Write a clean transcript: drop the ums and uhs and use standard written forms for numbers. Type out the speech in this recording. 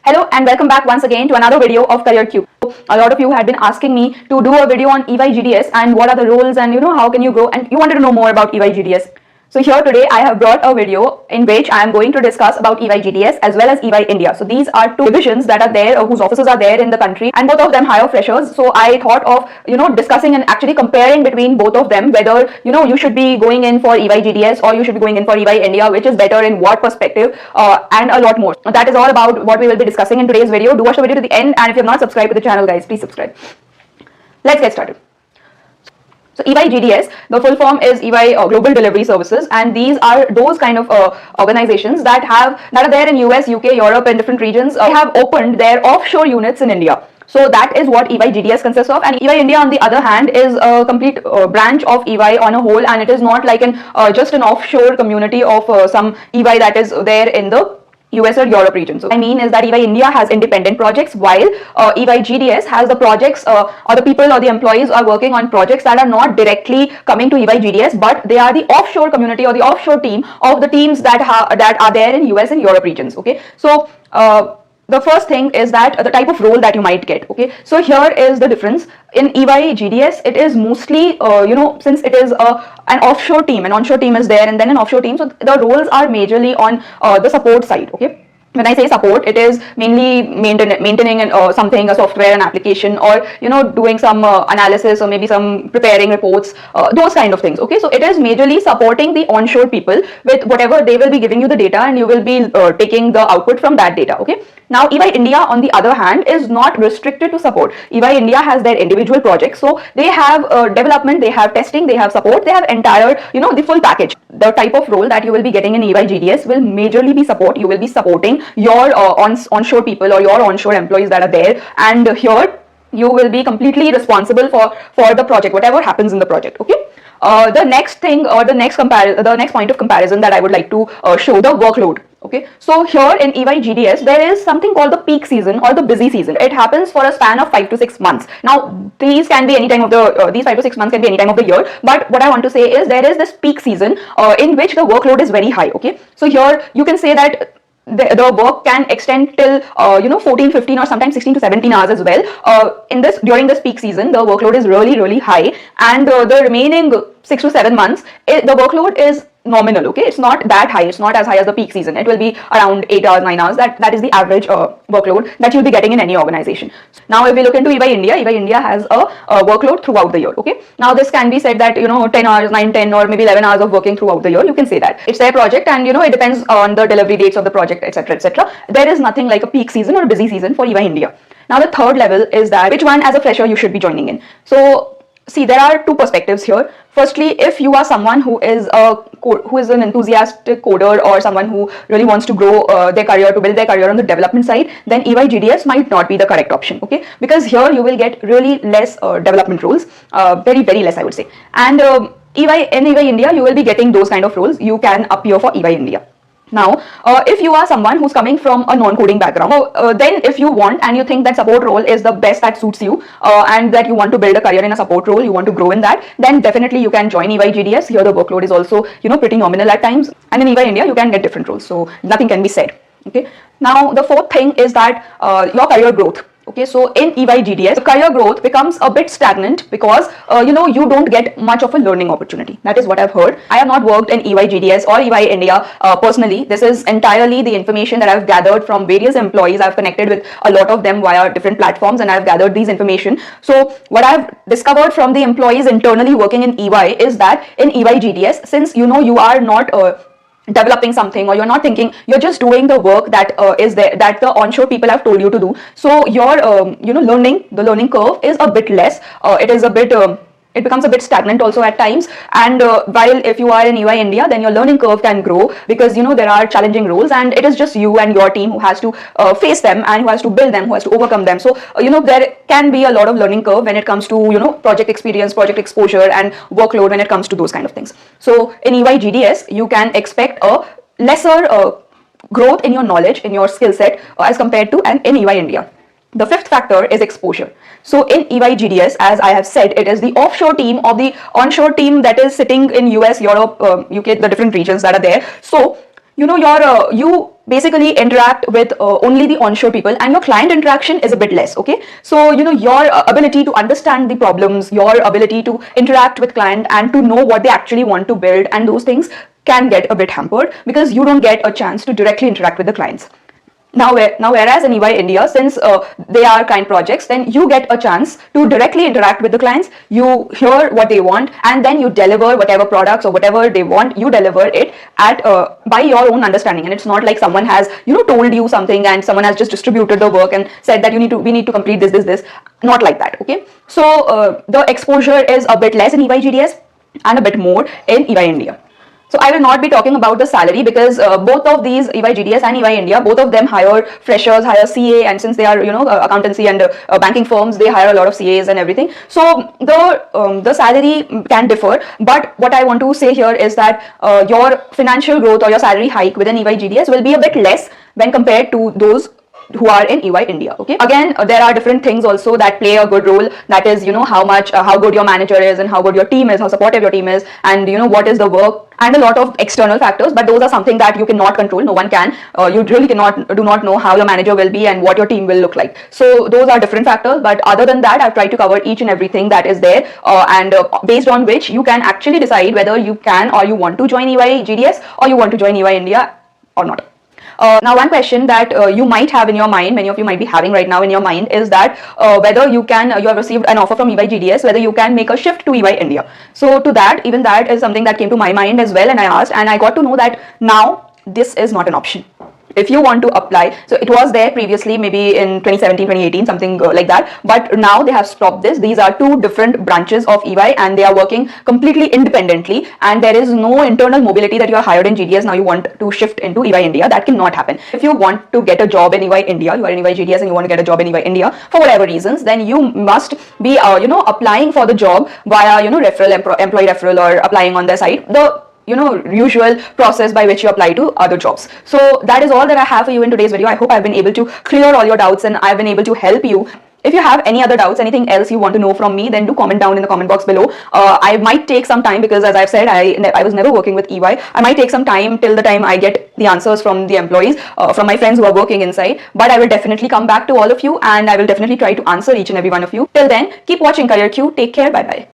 Hello and welcome back once again to another video of CareerQ. A lot of you had been asking me to do a video on EY GDS and what are the roles and how can you grow, and you wanted to know more about EY GDS. So here today I have brought a video in which I am going to discuss about EY GDS as well as EY India. So these are two divisions that are there, whose offices are there in the country, and both of them hire freshers. So I thought of discussing and actually comparing between both of them, whether you should be going in for EY GDS or you should be going in for EY India, which is better in what perspective, and a lot more. That is all about what we will be discussing in today's video. Do watch the video to the end, and if you have not subscribed to the channel, guys, please subscribe. Let's get started. So EY GDS, the full form is EY Global Delivery Services, and these are those kind of organizations that are there in US, UK, Europe, and different regions. They have opened their offshore units in India. So that is what EY GDS consists of, and EY India on the other hand is a complete branch of EY on a whole, and it is not like just an offshore community of some EY that is there in the US or Europe region. So what I mean is that EY India has independent projects, while EY GDS has the projects or the people or the employees are working on projects that are not directly coming to EY GDS, but they are the offshore community or the offshore team of the teams that are there in US and Europe regions. Okay, so the first thing is that the type of role that you might get. Okay, so here is the difference. In EY GDS, it is mostly since it is an offshore team, an onshore team is there and then an offshore team, so the roles are majorly on the support side. Okay, when I say support, it is mainly maintaining something, a software, an application, or doing some analysis, or maybe some preparing reports, those kind of things. Okay, so it is majorly supporting the onshore people with whatever they will be giving you the data, and you will be taking the output from that data. Okay, now EY India on the other hand is not restricted to support. EY India has their individual projects, so they have development, they have testing, they have support, they have entire the full package. The type of role that you will be getting in EY GDS will majorly be support. You will be supporting your onshore people or your onshore employees that are there, and here you will be completely responsible for the project, whatever happens in the project. Okay, the next thing, or the next point of comparison that I would like to show, the workload. Okay, so here in EY GDS there is something called the peak season or the busy season. It happens for a span of 5 to 6 months. Now these can be any time of the these 5 to 6 months can be any time of the year, but what I want to say is there is this peak season in which the workload is very high. Okay, so here you can say that the work can extend till 14, 15, or sometimes 16 to 17 hours as well. During this peak season, the workload is really high, and the remaining 6 to 7 months, the workload is nominal. Okay, it's not that high, it's not as high as the peak season. It will be around 8 hours, 9 hours. That is the average workload that you'll be getting in any organization. Now if we look into EY India has a workload throughout the year. Okay, now this can be said that 10 hours, 9, 10, or maybe 11 hours of working throughout the year. You can say that it's their project, and it depends on the delivery dates of the project, etc, etc. There is nothing like a peak season or a busy season for EY India. Now the third level is that which one as a fresher you should be joining in. So see, there are two perspectives here. Firstly, if you are someone who is an enthusiastic coder, or someone who really wants to grow their career, to build their career on the development side, then EY GDS might not be the correct option. Okay, because here you will get really less development roles, very less, I would say. And in EY India, you will be getting those kind of roles. You can appear for EY India. Now, if you are someone who's coming from a non-coding background, then if you want and you think that support role is the best that suits you, and that you want to build a career in a support role, you want to grow in that, then definitely you can join EY GDS. Here the workload is also pretty nominal at times, and in EY India you can get different roles, so nothing can be said. Okay, now the fourth thing is that your career growth. Okay, so in EY GDS, the career growth becomes a bit stagnant because you don't get much of a learning opportunity. That is what I've heard. I have not worked in EY GDS or EY India personally. This is entirely the information that I've gathered from various employees. I've connected with a lot of them via different platforms, and I've gathered these information. So what I've discovered from the employees internally working in EY is that in EY GDS, since you are not developing something, or you're not thinking, you're just doing the work that is there, that the onshore people have told you to do, so your the learning curve is a bit less. It becomes a bit stagnant also at times, and while if you are in EY India, then your learning curve can grow, because there are challenging roles, and it is just you and your team who has to face them, and who has to build them, who has to overcome them. So there can be a lot of learning curve when it comes to project experience, project exposure, and workload when it comes to those kind of things. So in EY GDS you can expect a lesser growth in your knowledge, in your skill set, as compared to in EY India. The fifth factor is exposure. So in EY GDS, as I have said, it is the offshore team or the onshore team that is sitting in US, Europe, UK, the different regions that are there. So you basically interact with only the onshore people, and your client interaction is a bit less. Okay, so your ability to understand the problems, your ability to interact with client and to know what they actually want to build, and those things can get a bit hampered because you don't get a chance to directly interact with the clients. Now, whereas in EY India, since they are client projects, then you get a chance to directly interact with the clients. You hear what they want, and then you deliver whatever products or whatever they want. You deliver it at by your own understanding, and it's not like someone has told you something and someone has just distributed the work and said that we need to complete this. Not like that. Okay, so the exposure is a bit less in EY GDS and a bit more in EY India. So I will not be talking about the salary because both of these, EY GDS and EY India, both of them hire freshers, hire CA, and since they are accountancy and banking firms, they hire a lot of CAs and everything. So the salary can differ, but what I want to say here is that your financial growth or your salary hike within EY GDS will be a bit less when compared to those who are in EY India. Okay, again, there are different things also that play a good role. That is, how good your manager is, and how good your team is, how supportive your team is, and what is the work, and a lot of external factors. But those are something that you cannot control. No one can. You really do not know how your manager will be and what your team will look like. So those are different factors. But other than that, I've tried to cover each and everything that is there, and based on which you can actually decide whether you can or you want to join EY GDS or you want to join EY India or not. Now, one question that you might have in your mind, many of you might be having right now in your mind, is that whether you have received an offer from EY GDS, whether you can make a shift to EY India. So to that, even that is something that came to my mind as well, and I asked, and I got to know that now this is not an option. If you want to apply, so it was there previously, maybe in 2017, 2018, something like that, but now they have stopped this. These are two different branches of EY, and they are working completely independently, and there is no internal mobility that you are hired in GDS. Now you want to shift into EY India. That cannot happen. If you want to get a job in EY India, you are in EY GDS and you want to get a job in EY India for whatever reasons, then you must be applying for the job via referral, employee referral, or applying on their site, the usual process by which you apply to other jobs. So that is all that I have for you in today's video. I hope I've been able to clear all your doubts and I've been able to help you. If you have any other doubts, anything else you want to know from me, then do comment down in the comment box below. I might take some time because, as I've said, I was never working with EY. I might take some time till the time I get the answers from the employees, from my friends who are working inside. But I will definitely come back to all of you, and I will definitely try to answer each and every one of you. Till then, keep watching CareerQ. Take care. Bye-bye.